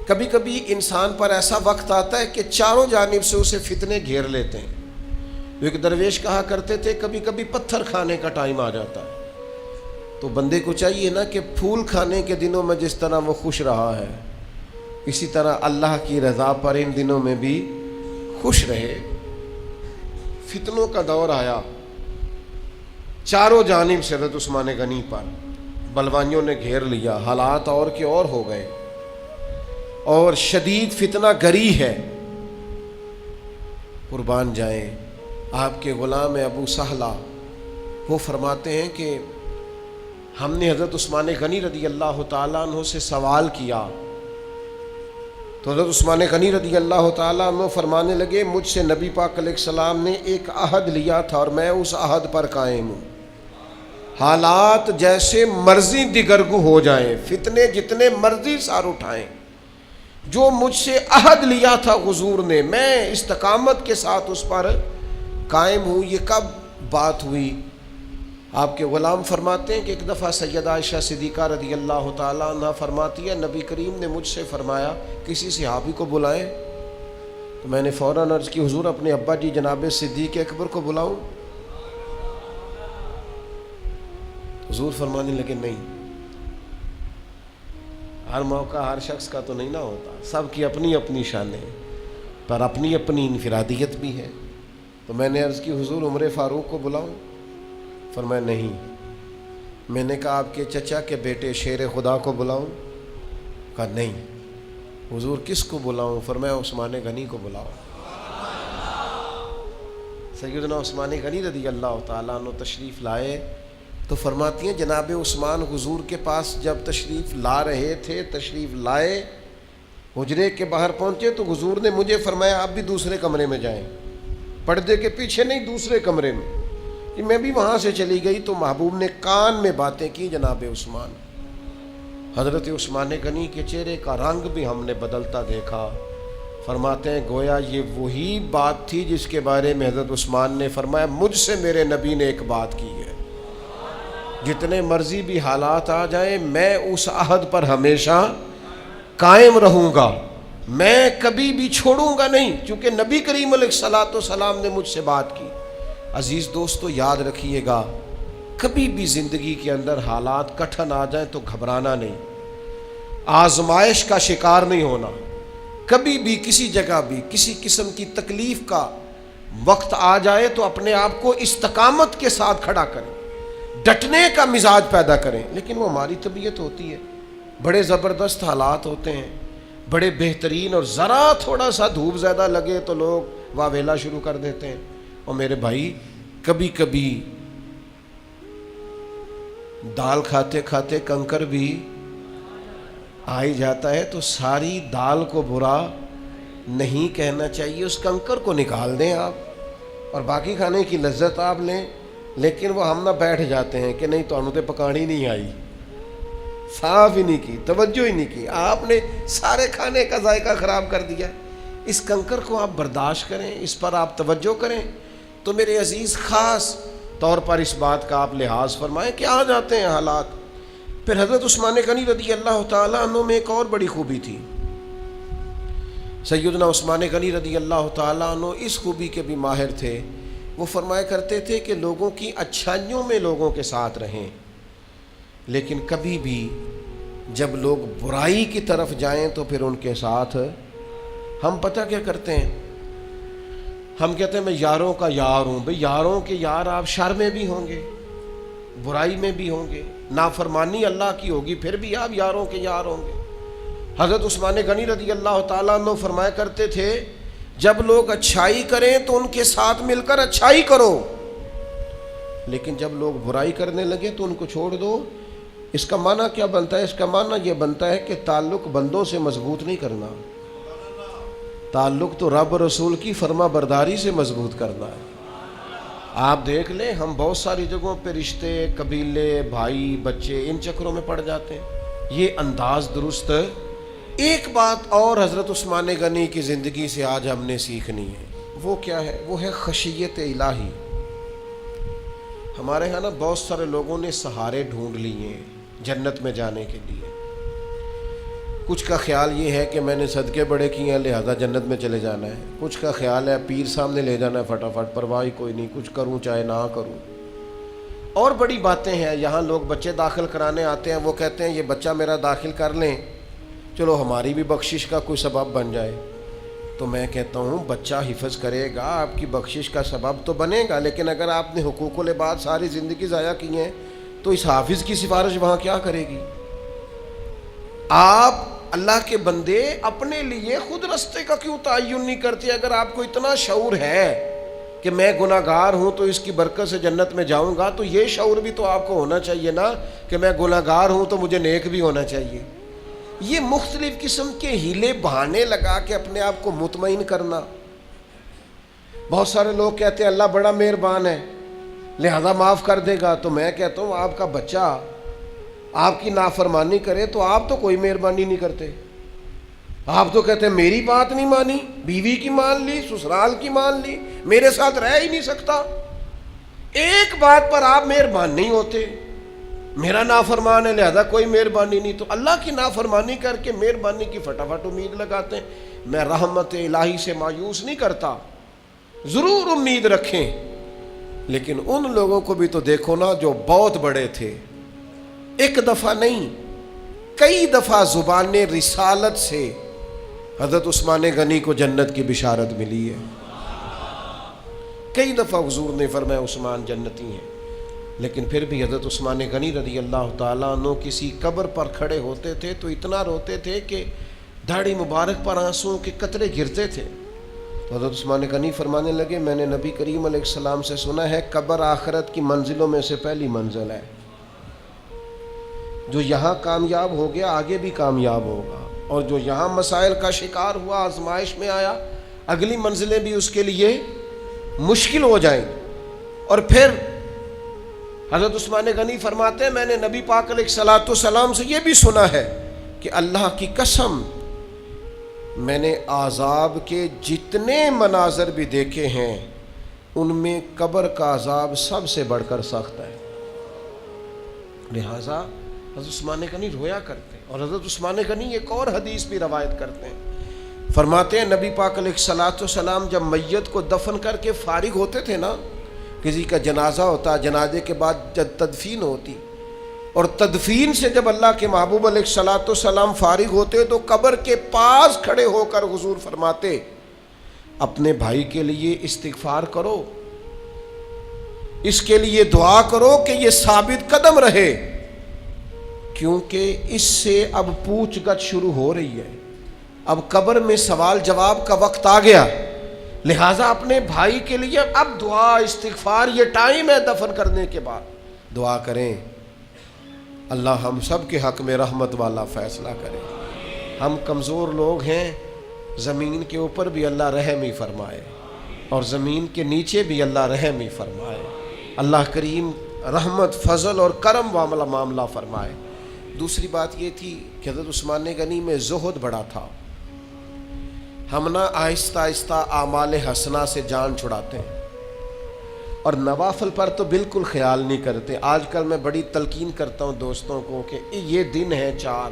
کبھی کبھی انسان پر ایسا وقت آتا ہے کہ چاروں جانب سے اسے فتنے گھیر لیتے ہیں. ایک درویش کہا کرتے تھے کبھی کبھی پتھر کھانے کا ٹائم آ جاتا ہے. تو بندے کو چاہیے نا کہ پھول کھانے کے دنوں میں جس طرح وہ خوش رہا ہے, اسی طرح اللہ کی رضا پر ان دنوں میں بھی خوش رہے. فتنوں کا دور آیا, چاروں جانب سے حضرت عثمان غنی پر بلوائیوں نے گھیر لیا, حالات اور کے اور ہو گئے اور شدید فتنہ گری ہے. قربان جائیں آپ کے غلام ابو سہلہ, وہ فرماتے ہیں کہ ہم نے حضرت عثمان غنی رضی اللہ تعالیٰ عنہ سے سوال کیا تو حضرت عثمان غنی رضی اللہ تعالیٰ عنہ فرمانے لگے مجھ سے نبی پاک علیہ السلام نے ایک عہد لیا تھا اور میں اس عہد پر قائم ہوں. حالات جیسے مرضی دگرگو ہو جائیں, فتنے جتنے مرضی سار اٹھائیں, جو مجھ سے عہد لیا تھا حضور نے, میں استقامت کے ساتھ اس پر قائم ہوں. یہ کب بات ہوئی؟ آپ کے غلام فرماتے ہیں کہ ایک دفعہ سیدہ عائشہ صدیقہ رضی اللہ تعالیٰ عنہ فرماتی ہے نبی کریم نے مجھ سے فرمایا کسی صحابی کو بلائیں. تو میں نے فوراً عرض کی حضور اپنے ابا جی جناب صدیق اکبر کو بلاؤں؟ حضور فرمانے لگے نہیں, ہر موقع ہر شخص کا تو نہیں نہ ہوتا, سب کی اپنی اپنی شانیں پر اپنی اپنی انفرادیت بھی ہے. تو میں نے عرض کی حضور عمر فاروق کو بلاؤں؟ فرمایا نہیں. میں نے کہا آپ کے چچا کے بیٹے شیر خدا کو بلاؤں؟ کہا نہیں. حضور کس کو بلاؤں؟ فرمایا عثمان غنی کو بلاؤ. سیدنا عثمان غنی رضی اللہ تعالیٰ عنہ تشریف لائے تو فرماتی ہیں جناب عثمان حضور کے پاس جب تشریف لا رہے تھے, تشریف لائے, حجرے کے باہر پہنچے تو حضور نے مجھے فرمایا آپ بھی دوسرے کمرے میں جائیں, پردے کے پیچھے نہیں دوسرے کمرے میں. کہ میں بھی وہاں سے چلی گئی تو محبوب نے کان میں باتیں کی جناب عثمان. حضرت عثمان غنی کے چہرے کا رنگ بھی ہم نے بدلتا دیکھا. فرماتے ہیں گویا یہ وہی بات تھی جس کے بارے میں حضرت عثمان نے فرمایا مجھ سے میرے نبی نے ایک بات کی ہے, جتنے مرضی بھی حالات آ جائیں میں اس عہد پر ہمیشہ قائم رہوں گا, میں کبھی بھی چھوڑوں گا نہیں, چونکہ نبی کریم علیہ الصلوۃ والسلام نے مجھ سے بات کی. عزیز دوستو یاد رکھیے گا کبھی بھی زندگی کے اندر حالات کٹھن آ جائیں تو گھبرانا نہیں, آزمائش کا شکار نہیں ہونا. کبھی بھی کسی جگہ بھی کسی قسم کی تکلیف کا وقت آ جائے تو اپنے آپ کو استقامت کے ساتھ کھڑا کریں, ڈٹنے کا مزاج پیدا کریں. لیکن وہ ہماری طبیعت ہوتی ہے, بڑے زبردست حالات ہوتے ہیں, بڑے بہترین, اور ذرا تھوڑا سا دھوپ زیادہ لگے تو لوگ واویلا شروع کر دیتے ہیں. اور میرے بھائی کبھی کبھی دال کھاتے کھاتے کنکر بھی آ ہی جاتا ہے, تو ساری دال کو برا نہیں کہنا چاہیے, اس کنکر کو نکال دیں آپ اور باقی کھانے کی لذت آپ لیں. لیکن وہ ہم نہ بیٹھ جاتے ہیں کہ نہیں تو انہوں نے پکانی نہیں آئی, صاف ہی نہیں کی, توجہ ہی نہیں کی, آپ نے سارے کھانے کا ذائقہ خراب کر دیا. اس کنکر کو آپ برداشت کریں, اس پر آپ توجہ کریں. تو میرے عزیز خاص طور پر اس بات کا آپ لحاظ فرمائیں کہ آ جاتے ہیں حالات. پھر حضرت عثمان غنی رضی اللہ تعالیٰ عنہ میں ایک اور بڑی خوبی تھی. سیدنا عثمان غنی رضی اللہ تعالیٰ عنہ اس خوبی کے بھی ماہر تھے. وہ فرمایا کرتے تھے کہ لوگوں کی اچھائیوں میں لوگوں کے ساتھ رہیں, لیکن کبھی بھی جب لوگ برائی کی طرف جائیں تو پھر ان کے ساتھ ہم پتہ کیا کرتے ہیں, ہم کہتے ہیں میں یاروں کا یار ہوں. بھئی یاروں کے یار آپ شر میں بھی ہوں گے, برائی میں بھی ہوں گے, نافرمانی اللہ کی ہوگی پھر بھی آپ یاروں کے یار ہوں گے. حضرت عثمان غنی رضی اللہ تعالیٰ عنہ فرمایا کرتے تھے جب لوگ اچھائی کریں تو ان کے ساتھ مل کر اچھائی کرو, لیکن جب لوگ برائی کرنے لگے تو ان کو چھوڑ دو. اس کا معنی کیا بنتا ہے؟ اس کا معنی یہ بنتا ہے کہ تعلق بندوں سے مضبوط نہیں کرنا, تعلق تو رب رسول کی فرما برداری سے مضبوط کرنا ہے. آپ دیکھ لیں ہم بہت ساری جگہوں پہ رشتے, قبیلے, بھائی, بچے ان چکروں میں پڑ جاتے ہیں. یہ انداز درست. ایک بات اور حضرت عثمان غنی کی زندگی سے آج ہم نے سیکھنی ہے, وہ کیا ہے؟ وہ ہے خشیت الہی. ہمارے ہاں نا بہت سارے لوگوں نے سہارے ڈھونڈ لیے جنت میں جانے کے لیے. کچھ کا خیال یہ ہے کہ میں نے صدقے بڑے کیے ہیں لہذا جنت میں چلے جانا ہے، کچھ کا خیال ہے پیر سامنے لے جانا ہے فٹافٹ، پرواہ کوئی نہیں، کچھ کروں چاہے نہ کروں۔ اور بڑی باتیں ہیں، یہاں لوگ بچے داخل کرانے آتے ہیں، وہ کہتے ہیں یہ بچہ میرا داخل کر لیں، چلو ہماری بھی بخشش کا کوئی سبب بن جائے۔ تو میں کہتا ہوں بچہ حفظ کرے گا، آپ کی بخشش کا سبب تو بنے گا، لیکن اگر آپ نے حقوق العباد ساری زندگی ضائع کی ہیں تو اس حافظ کی سفارش وہاں کیا کرے گی؟ آپ اللہ کے بندے اپنے لیے خود رستے کا کیوں تعین نہیں کرتے؟ اگر آپ کو اتنا شعور ہے کہ میں گناہ گار ہوں تو اس کی برکت سے جنت میں جاؤں گا، تو یہ شعور بھی تو آپ کو ہونا چاہیے نا کہ میں گناہ گار ہوں تو مجھے نیک بھی ہونا چاہیے۔ یہ مختلف قسم کے ہیلے بہانے لگا کے اپنے آپ کو مطمئن کرنا۔ بہت سارے لوگ کہتے ہیں اللہ بڑا مہربان ہے لہذا معاف کر دے گا، تو میں کہتا ہوں آپ کا بچہ آپ کی نافرمانی کرے تو آپ تو کوئی مہربانی نہیں کرتے، آپ تو کہتے ہیں میری بات نہیں مانی، بیوی کی مان لی، سسرال کی مان لی، میرے ساتھ رہ ہی نہیں سکتا۔ ایک بات پر آپ مہربان نہیں ہوتے، میرا نافرمان ہے لہذا کوئی مہربانی نہیں، تو اللہ کی نافرمانی کر کے مہربانی کی فٹافٹ امید لگاتے ہیں۔ میں رحمت الہی سے مایوس نہیں کرتا، ضرور امید رکھیں، لیکن ان لوگوں کو بھی تو دیکھو نا جو بہت بڑے تھے، ایک دفعہ نہیں کئی دفعہ زبان رسالت سے حضرت عثمان غنی کو جنت کی بشارت ملی ہے، کئی دفعہ حضور نے فرمایا عثمان جنتی ہیں، لیکن پھر بھی حضرت عثمان غنی رضی اللہ تعالیٰ عنہ کسی قبر پر کھڑے ہوتے تھے تو اتنا روتے تھے کہ داڑھی مبارک پر آنسوؤں کے قطرے گرتے تھے۔ تو حضرت عثمان غنی فرمانے لگے میں نے نبی کریم علیہ السلام سے سنا ہے قبر آخرت کی منزلوں میں سے پہلی منزل ہے، جو یہاں کامیاب ہو گیا آگے بھی کامیاب ہوگا، اور جو یہاں مسائل کا شکار ہوا آزمائش میں آیا اگلی منزلیں بھی اس کے لیے مشکل ہو جائیں۔ اور پھر حضرت عثمان غنی فرماتے ہیں میں نے نبی پاک علیہ الصلوۃ والسلام سے یہ بھی سنا ہے کہ اللہ کی قسم میں نے عذاب کے جتنے مناظر بھی دیکھے ہیں ان میں قبر کا عذاب سب سے بڑھ کر سخت ہے۔ لہذا حضرت عثمان غنی رویا کرتے ہیں، اور حضرت عثمان غنی ایک اور حدیث بھی روایت کرتے ہیں، فرماتے ہیں نبی پاک علیہ الصلوۃ والسلام جب میت کو دفن کر کے فارغ ہوتے تھے نا، کسی کا جنازہ ہوتا، جنازے کے بعد جب تدفین ہوتی، اور تدفین سے جب اللہ کے محبوب علیہ الصلوۃ والسلام فارغ ہوتے تو قبر کے پاس کھڑے ہو کر حضور فرماتے اپنے بھائی کے لیے استغفار کرو، اس کے لیے دعا کرو کہ یہ ثابت قدم رہے، کیونکہ اس سے اب پوچھ گچھ شروع ہو رہی ہے، اب قبر میں سوال جواب کا وقت آ گیا، لہٰذا اپنے بھائی کے لیے اب دعا استغفار یہ ٹائم ہے دفن کرنے کے بعد دعا کریں۔ اللہ ہم سب کے حق میں رحمت والا فیصلہ کرے، ہم کمزور لوگ ہیں، زمین کے اوپر بھی اللہ رحم ہی فرمائے اور زمین کے نیچے بھی اللہ رحم ہی فرمائے، اللہ کریم رحمت فضل اور کرم والا معاملہ فرمائے۔ دوسری بات یہ تھی کہ حضرت عثمان غنی میں زہد بڑا تھا، ہم نہ آہستہ آہستہ اعمال حسنہ سے جان چھڑاتے ہیں اور نوافل پر تو بالکل خیال نہیں کرتے۔ آج کل میں بڑی تلقین کرتا ہوں دوستوں کو کہ یہ دن ہیں 4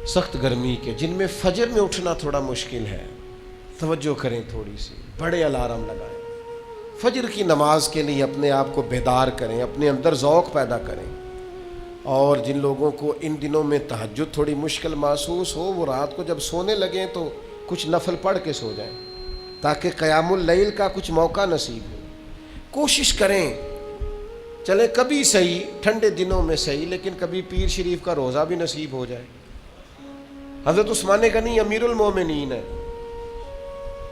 سخت گرمی کے جن میں فجر میں اٹھنا تھوڑا مشکل ہے، توجہ کریں تھوڑی سی، بڑے الارم لگائیں، فجر کی نماز کے لیے اپنے آپ کو بیدار کریں، اپنے اندر ذوق پیدا کریں، اور جن لوگوں کو ان دنوں میں تہجد تھوڑی مشکل محسوس ہو وہ رات کو جب سونے لگیں تو کچھ نفل پڑھ کے سو جائیں تاکہ قیام اللیل کا کچھ موقع نصیب ہو۔ کوشش کریں، چلیں کبھی صحیح ٹھنڈے دنوں میں صحیح لیکن کبھی پیر شریف کا روزہ بھی نصیب ہو جائے۔ حضرت عثمان غنی امیر المومنین ہے،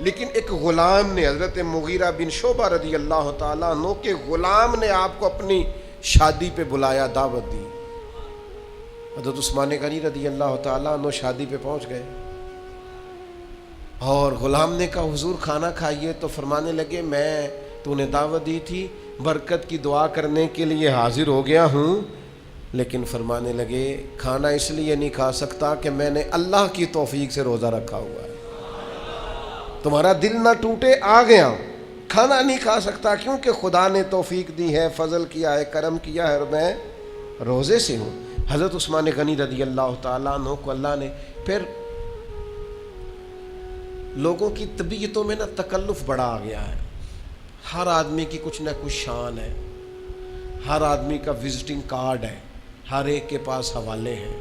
لیکن ایک غلام نے حضرت مغیرہ بن شعبہ رضی اللہ تعالیٰ عنہ کے غلام نے آپ کو اپنی شادی پہ بلایا، دعوت دی۔ حضرت عثمان غنی رضی اللہ تعالیٰ عنہ شادی پہ پہنچ گئے اور غلام نے کہا حضور کھانا کھائیے، تو فرمانے لگے میں تو نے دعوت دی تھی برکت کی دعا کرنے کے لیے حاضر ہو گیا ہوں، لیکن فرمانے لگے کھانا اس لیے نہیں کھا سکتا کہ میں نے اللہ کی توفیق سے روزہ رکھا ہوا ہے، تمہارا دل نہ ٹوٹے آ گیا، کھانا نہیں کھا سکتا کیونکہ خدا نے توفیق دی ہے، فضل کیا ہے، کرم کیا ہے اور میں روزے سے ہوں۔ حضرت عثمان غنی رضی اللہ تعالیٰ عنہ کو اللہ نے پھر لوگوں کی طبیعتوں میں نا تکلف بڑا آ گیا ہے. ہر آدمی کی کچھ نہ کچھ شان ہے, ہر آدمی کا وزٹنگ کارڈ ہے, ہر ایک کے پاس حوالے ہیں.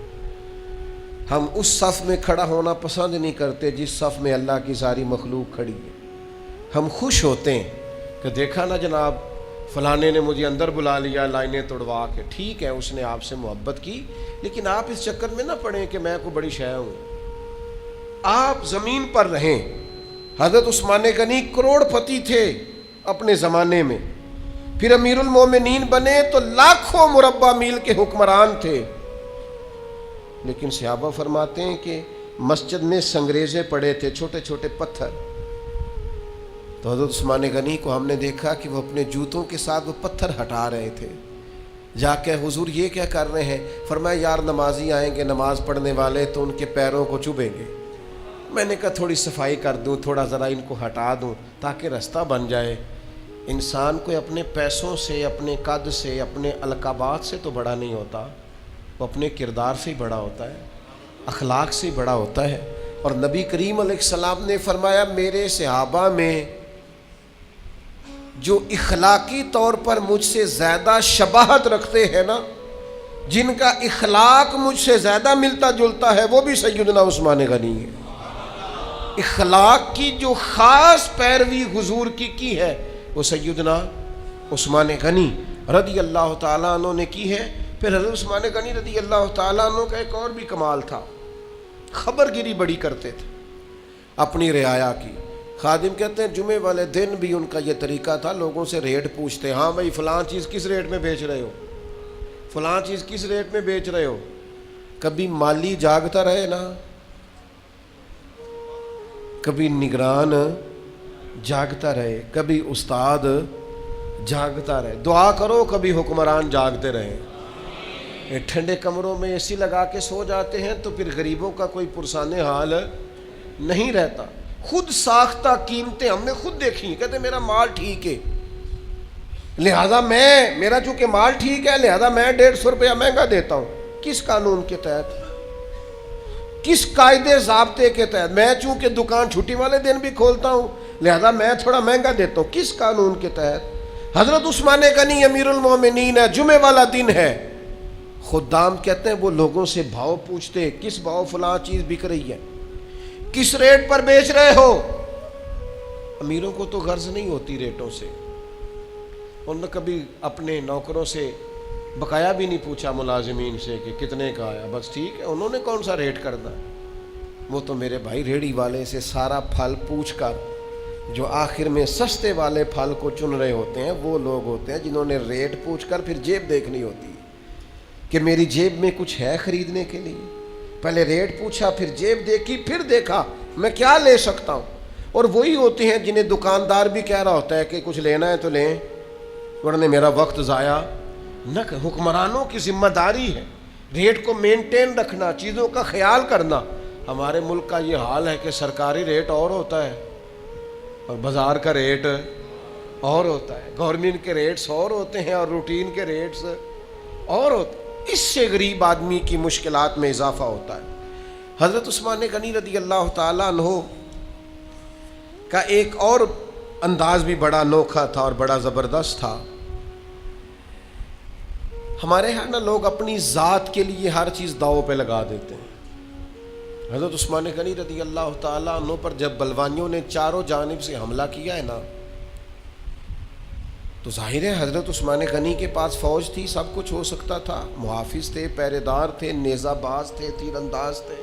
ہم اس صف میں کھڑا ہونا پسند نہیں کرتے جس صف میں اللہ کی ساری مخلوق کھڑی ہے. ہم خوش ہوتے ہیں کہ دیکھا نا جناب فلانے نے مجھے اندر بلا لیا لائنیں توڑوا کے. ٹھیک ہے, اس نے آپ سے محبت کی, لیکن آپ اس چکر میں نہ پڑیں کہ میں کوئی بڑی شے ہوں. آپ زمین پر رہیں. حضرت عثمان غنی کروڑ پتی تھے اپنے زمانے میں, پھر امیر المومنین بنے تو لاکھوں مربع میل کے حکمران تھے. لیکن صحابہ فرماتے ہیں کہ مسجد میں سنگریزے پڑے تھے, چھوٹے چھوٹے پتھر. تو حضرت عثمان غنی کو ہم نے دیکھا کہ وہ اپنے جوتوں کے ساتھ وہ پتھر ہٹا رہے تھے. جا کے حضور یہ کیا کر رہے ہیں؟ فرمایا یار نمازی آئیں گے نماز پڑھنے والے تو ان کے پیروں کو چبھیں گے. میں نے کہا تھوڑی صفائی کر دوں, تھوڑا ذرا ان کو ہٹا دوں تاکہ رستہ بن جائے. انسان کو اپنے پیسوں سے, اپنے قد سے, اپنے القابات سے تو بڑا نہیں ہوتا, وہ اپنے کردار سے ہی بڑا ہوتا ہے, اخلاق سے ہی بڑا ہوتا ہے. اور نبی کریم علیہ السلام نے فرمایا میرے صحابہ میں جو اخلاقی طور پر مجھ سے زیادہ شباہت رکھتے ہیں نا, جن کا اخلاق مجھ سے زیادہ ملتا جلتا ہے, وہ بھی سیدنا عثمان غنی ہے. اخلاق کی جو خاص پیروی حضور کی ہے وہ سیدنا عثمان غنی رضی اللہ تعالیٰ عنہ نے کی ہے. پھر حضرت عثمان غنی رضی اللہ تعالیٰ عنہ کا ایک اور بھی کمال تھا, خبر گیری بڑی کرتے تھے اپنی رعایا کی. خادم کہتے ہیں جمعے والے دن بھی ان کا یہ طریقہ تھا, لوگوں سے ریٹ پوچھتے, ہاں بھائی فلاں چیز کس ریٹ میں بیچ رہے ہو, فلاں چیز کس ریٹ میں بیچ رہے ہو. کبھی مالی جاگتا رہے نا, کبھی نگران جاگتا رہے, کبھی استاد جاگتا رہے. دعا کرو کبھی حکمران جاگتے رہے. ٹھنڈے کمروں میں اے سی لگا کے سو جاتے ہیں تو پھر غریبوں کا کوئی پرسان حال نہیں رہتا. خود ساختہ قیمتیں ہم نے خود دیکھی, کہتے میرا مال ٹھیک ہے لہذا میرا چونکہ مال ٹھیک ہے لہذا میں 150 روپیہ مہنگا دیتا ہوں. کس قانون کے تحت, کس قاعدے ضابطے کے تحت؟ میں چونکہ دکان چھٹی والے دن بھی کھولتا ہوں لہذا میں تھوڑا مہنگا دیتا ہوں. کس قانون کے تحت؟ حضرت عثمان غنی امیر المومنین ہے, جمعے والا دن ہے, خدام کہتے ہیں وہ لوگوں سے بھاؤ پوچھتے, کس بھاؤ فلاں چیز بک رہی ہے, کس ریٹ پر بیچ رہے ہو. امیروں کو تو غرض نہیں ہوتی ریٹوں سے, انہوں نے کبھی اپنے نوکروں سے بقایا بھی نہیں پوچھا ملازمین سے کہ کتنے کا آیا, بس ٹھیک ہے انہوں نے کون سا ریٹ کرنا. وہ تو میرے بھائی ریڑھی والے سے سارا پھل پوچھ کر جو آخر میں سستے والے پھل کو چن رہے ہوتے ہیں وہ لوگ ہوتے ہیں جنہوں نے ریٹ پوچھ کر پھر جیب دیکھنی ہوتی ہے کہ میری جیب میں کچھ ہے خریدنے کے لیے. پہلے ریٹ پوچھا, پھر جیب دیکھی, پھر دیکھا میں کیا لے سکتا ہوں. اور وہی ہوتے ہیں جنہیں دکاندار بھی کہہ رہا ہوتا ہے کہ کچھ لینا ہے تو لیں ورنہ میرا وقت ضائع نہ. حکمرانوں کی ذمہ داری ہے ریٹ کو مینٹین رکھنا, چیزوں کا خیال کرنا. ہمارے ملک کا یہ حال ہے کہ سرکاری ریٹ اور ہوتا ہے اور بازار کا ریٹ اور ہوتا ہے, گورنمنٹ کے ریٹس اور ہوتے ہیں اور روٹین کے ریٹس اور ہوتے ہیں. اس سے غریب آدمی کی مشکلات میں اضافہ ہوتا ہے. حضرت عثمان غنی رضی اللہ تعالیٰ عنہ کا ایک اور انداز بھی بڑا انوکھا تھا اور بڑا زبردست تھا. ہمارے ہاں نا لوگ اپنی ذات کے لیے ہر چیز داؤ پہ لگا دیتے ہیں. حضرت عثمان غنی رضی اللہ تعالیٰ عنہ پر جب بلوانیوں نے چاروں جانب سے حملہ کیا ہے نا تو ظاہر ہے حضرت عثمان غنی کے پاس فوج تھی, سب کچھ ہو سکتا تھا, محافظ تھے, پہرے دار تھے, نیزہ باز تھے, تیر انداز تھے.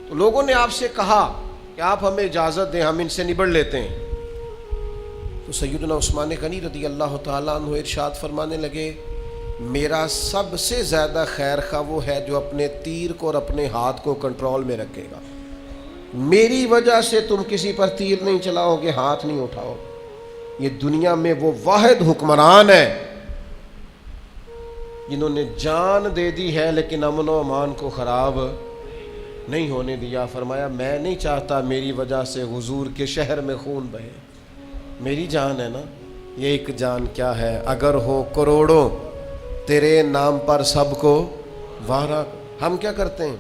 تو لوگوں نے آپ سے کہا کہ آپ ہمیں اجازت دیں ہم ان سے نبڑ لیتے ہیں. تو سیدنا عثمان غنی رضی اللہ تعالیٰ عنہ ارشاد فرمانے لگے میرا سب سے زیادہ خیر خواہ وہ ہے جو اپنے تیر کو اور اپنے ہاتھ کو کنٹرول میں رکھے گا. میری وجہ سے تم کسی پر تیر نہیں چلاؤ گے, ہاتھ نہیں اٹھاؤ. یہ دنیا میں وہ واحد حکمران ہے جنہوں نے جان دے دی ہے لیکن امن و امان کو خراب نہیں ہونے دیا. فرمایا میں نہیں چاہتا میری وجہ سے حضور کے شہر میں خون بہے. میری جان ہے نا, یہ ایک جان کیا ہے, اگر ہو کروڑوں تیرے نام پر سب کو وارا. ہم کیا کرتے ہیں؟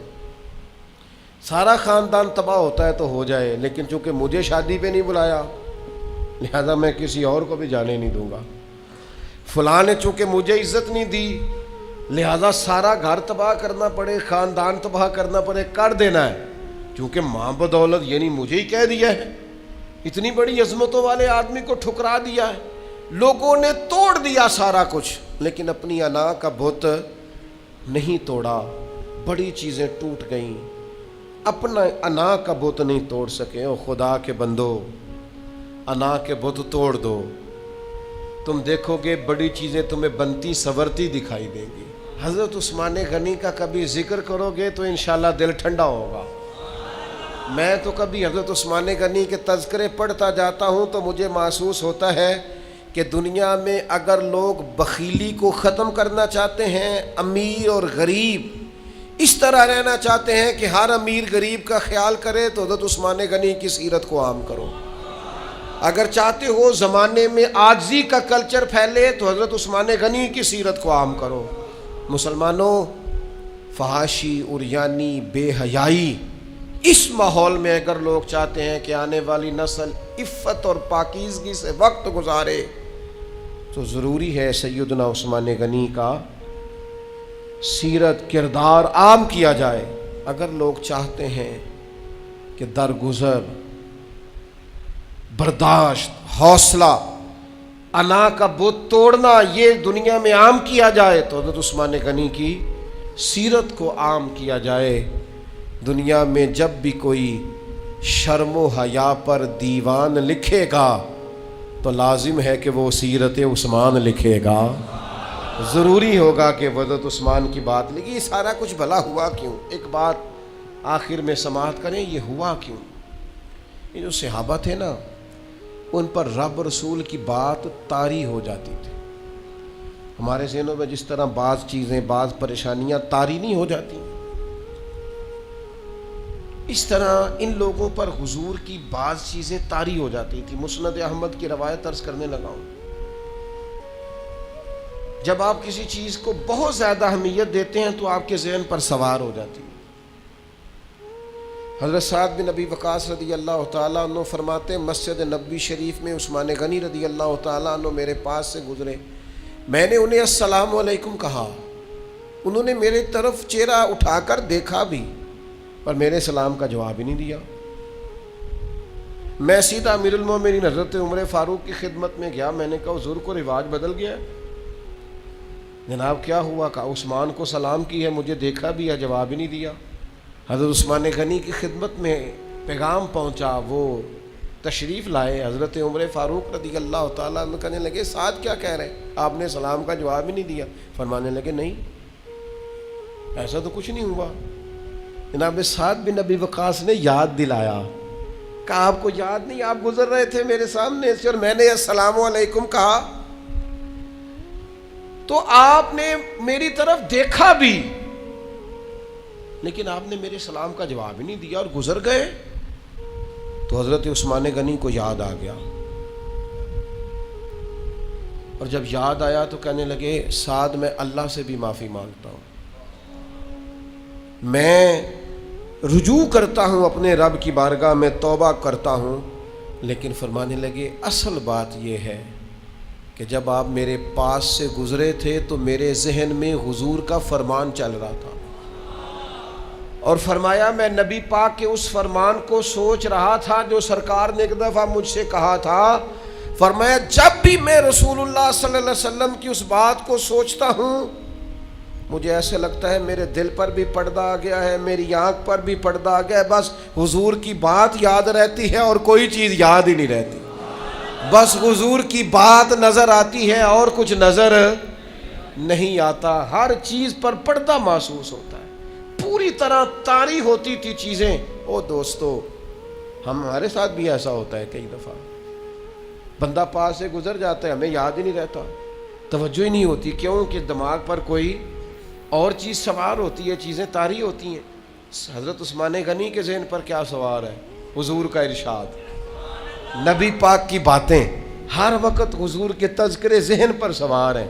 سارا خاندان تباہ ہوتا ہے تو ہو جائے، لیکن چونکہ مجھے شادی پہ نہیں بلایا لہذا میں کسی اور کو بھی جانے نہیں دوں گا. فلاں نے چونکہ مجھے عزت نہیں دی لہذا سارا گھر تباہ کرنا پڑے، خاندان تباہ کرنا پڑے، کر دینا ہے. چونکہ ماں بدولت یعنی مجھے ہی کہہ دیا ہے، اتنی بڑی عظمتوں والے آدمی کو ٹھکرا دیا ہے. لوگوں نے توڑ دیا سارا کچھ، لیکن اپنی انا کا بت نہیں توڑا. بڑی چیزیں ٹوٹ گئیں، اپنا انا کا بت نہیں توڑ سکے. او خدا کے بندو، انا کے بت توڑ دو، تم دیکھو گے بڑی چیزیں تمہیں بنتی سورتی دکھائی دیں گی. حضرت عثمان غنی کا کبھی ذکر کرو گے تو انشاءاللہ دل ٹھنڈا ہوگا. میں تو کبھی حضرت عثمان غنی کے تذکرے پڑھتا جاتا ہوں تو مجھے محسوس ہوتا ہے کہ دنیا میں اگر لوگ بخیلی کو ختم کرنا چاہتے ہیں، امیر اور غریب اس طرح رہنا چاہتے ہیں کہ ہر امیر غریب کا خیال کرے، تو حضرت عثمان غنی کی سیرت کو عام کرو. اگر چاہتے ہو زمانے میں عاجزی کا کلچر پھیلے تو حضرت عثمان غنی کی سیرت کو عام کرو. مسلمانوں، فحاشی، عریانی، بے حیائی، اس ماحول میں اگر لوگ چاہتے ہیں کہ آنے والی نسل عفت اور پاکیزگی سے وقت گزارے تو ضروری ہے سیدنا عثمان غنی کا سیرت کردار عام کیا جائے. اگر لوگ چاہتے ہیں کہ درگزر، برداشت، حوصلہ، انا کا بت توڑنا یہ دنیا میں عام کیا جائے تو حضرت عثمان غنی کی سیرت کو عام کیا جائے. دنیا میں جب بھی کوئی شرم و حیا پر دیوان لکھے گا تو لازم ہے کہ وہ سیرت عثمان لکھے گا. ضروری ہوگا کہ حضرت عثمان کی بات لکھی. یہ سارا کچھ بھلا ہوا کیوں؟ ایک بات آخر میں سماعت کریں، یہ ہوا کیوں؟ یہ جو صحابہ تھے نا، ان پر رب رسول کی بات طاری ہو جاتی تھی. ہمارے ذہنوں میں جس طرح بعض چیزیں، بعض پریشانیاں طاری نہیں ہو جاتی، اس طرح ان لوگوں پر حضور کی بعض چیزیں طاری ہو جاتی تھی. مسند احمد کی روایت عرض کرنے لگا ہوں. جب آپ کسی چیز کو بہت زیادہ اہمیت دیتے ہیں تو آپ کے ذہن پر سوار ہو جاتی ہے. حضرت سعد بن ابی وقاص رضی اللہ تعالیٰ عنہ فرماتے ہیں مسجد نبوی شریف میں عثمان غنی رضی اللہ تعالیٰ عنہ میرے پاس سے گزرے. میں نے انہیں السلام علیکم کہا. انہوں نے میرے طرف چہرہ اٹھا کر دیکھا بھی پر میرے سلام کا جواب ہی نہیں دیا. میں سیدھا امیر المومنین حضرت عمر فاروق کی خدمت میں گیا. میں نے کہا حضور کو رواج بدل گیا ہے. جناب کیا ہوا؟ کہا عثمان کو سلام کی ہے، مجھے دیکھا بھی ہے، جواب ہی نہیں دیا. حضرت عثمان غنی کی خدمت میں پیغام پہنچا، وہ تشریف لائے. حضرت عمر فاروق رضی اللہ تعالیٰ عنہ کہنے لگے سعد کیا کہہ رہے ہیں؟ آپ نے سلام کا جواب ہی نہیں دیا. فرمانے لگے نہیں، ایسا تو کچھ نہیں ہوا. جناب سعد بن ابی وقاص نے یاد دلایا. کہا آپ کو یاد نہیں؟ آپ گزر رہے تھے میرے سامنے سے اور میں نے السلام علیکم کہا تو آپ نے میری طرف دیکھا بھی لیکن آپ نے میرے سلام کا جواب ہی نہیں دیا اور گزر گئے. تو حضرت عثمان غنی کو یاد آ گیا اور جب یاد آیا تو کہنے لگے سعد میں اللہ سے بھی معافی مانگتا ہوں، میں رجوع کرتا ہوں اپنے رب کی بارگاہ میں، توبہ کرتا ہوں. لیکن فرمانے لگے اصل بات یہ ہے کہ جب آپ میرے پاس سے گزرے تھے تو میرے ذہن میں حضور کا فرمان چل رہا تھا اور فرمایا میں نبی پاک کے اس فرمان کو سوچ رہا تھا جو سرکار نے ایک دفعہ مجھ سے کہا تھا. فرمایا جب بھی میں رسول اللہ صلی اللہ علیہ وسلم کی اس بات کو سوچتا ہوں مجھے ایسے لگتا ہے میرے دل پر بھی پردہ آ گیا ہے، میری آنکھ پر بھی پردہ آ گیا ہے، بس حضور کی بات یاد رہتی ہے اور کوئی چیز یاد ہی نہیں رہتی. بس حضور کی بات نظر آتی ہے اور کچھ نظر نہیں آتا. ہر چیز پر پردہ محسوس ہوتا ہے. پوری طرح طاری ہوتی تھی چیزیں. او دوستو، ہمارے ساتھ بھی ایسا ہوتا ہے. کئی دفعہ بندہ پاس سے گزر جاتا ہے، ہمیں یاد ہی نہیں رہتا، توجہ ہی نہیں ہوتی. کیوں کہ دماغ پر کوئی اور چیز سوار ہوتی ہے، چیزیں طاری ہوتی ہیں. حضرت عثمان غنی کے ذہن پر کیا سوار ہے؟ حضور کا ارشاد، نبی پاک کی باتیں. ہر وقت حضور کے تذکرے ذہن پر سوار ہیں.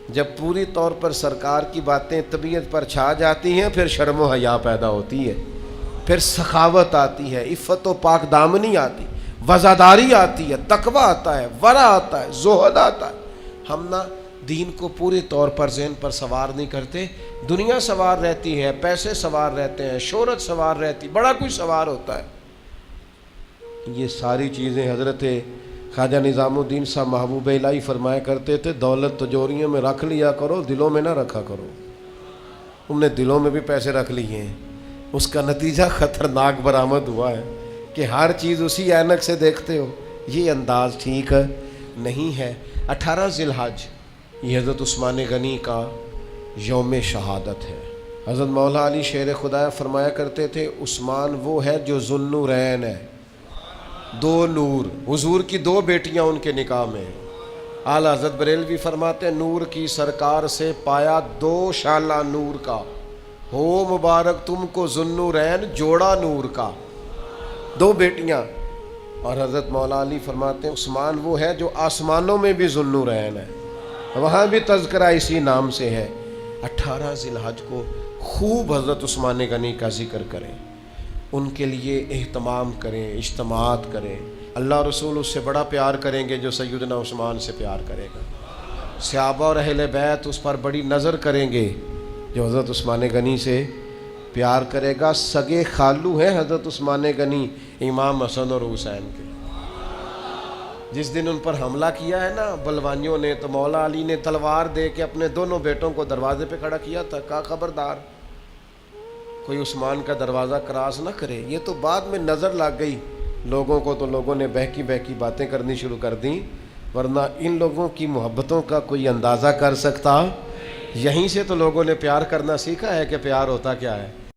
جب پوری طور پر سرکار کی باتیں طبیعت پر چھا جاتی ہیں پھر شرم و حیا پیدا ہوتی ہے، پھر سخاوت آتی ہے، عفت و پاک دامنی آتی، وزاداری آتی ہے، تقوی آتا ہے، ورع آتا ہے، زہد آتا ہے۔ ہم نہ دین کو پورے طور پر ذہن پر سوار نہیں کرتے، دنیا سوار رہتی ہے، پیسے سوار رہتے ہیں، شہرت سوار رہتی، بڑا کچھ سوار ہوتا ہے۔ یہ ساری چیزیں حضرت خواجہ نظام الدین صاحب محبوب الہی فرمایا کرتے تھے، دولت تجوریوں میں رکھ لیا کرو، دلوں میں نہ رکھا کرو۔ تم نے دلوں میں بھی پیسے رکھ لیے ہیں، اس کا نتیجہ خطرناک برآمد ہوا ہے کہ ہر چیز اسی اینک سے دیکھتے ہو۔ یہ انداز ٹھیک نہیں ہے۔ 18 ذی الحج یہ حضرت عثمان غنی کا یوم شہادت ہے۔ حضرت مولا علی شیر خدا فرمایا کرتے تھے، عثمان وہ ہے جو ذو النورین ہے، دو نور، حضور کی دو بیٹیاں ان کے نکاح میں۔ اعلیٰ حضرت بریلوی فرماتے ہیں، نور کی سرکار سے پایا دو شالہ نور کا، ہو مبارک تم کو ذو النورین جوڑا نور کا، دو بیٹیاں۔ اور حضرت مولا علی فرماتے ہیں، عثمان وہ ہے جو آسمانوں میں بھی ذو النورین ہے، وہاں بھی تذکرہ اسی نام سے ہے۔ 18 ذی الحج کو خوب حضرت عثمان غنی کا ذکر کریں، ان کے لیے اہتمام کریں، اجتماعات کریں۔ اللہ رسول اس سے بڑا پیار کریں گے جو سیدنا عثمان سے پیار کرے گا، صحابہ اور اہل بیت اس پر بڑی نظر کریں گے جو حضرت عثمان غنی سے پیار کرے گا۔ سگے خالو ہیں حضرت عثمان غنی امام حسن اور حسین کے۔ جس دن ان پر حملہ کیا ہے نا بلوانیوں نے، تو مولا علی نے تلوار دے کے اپنے دونوں بیٹوں کو دروازے پہ کھڑا کیا تھا، کہا خبردار کوئی عثمان کا دروازہ کراس نہ کرے۔ یہ تو بعد میں نظر لگ گئی لوگوں کو، تو لوگوں نے بہکی بہکی باتیں کرنی شروع کر دیں، ورنہ ان لوگوں کی محبتوں کا کوئی اندازہ کر سکتا؟ یہیں سے تو لوگوں نے پیار کرنا سیکھا ہے کہ پیار ہوتا کیا ہے۔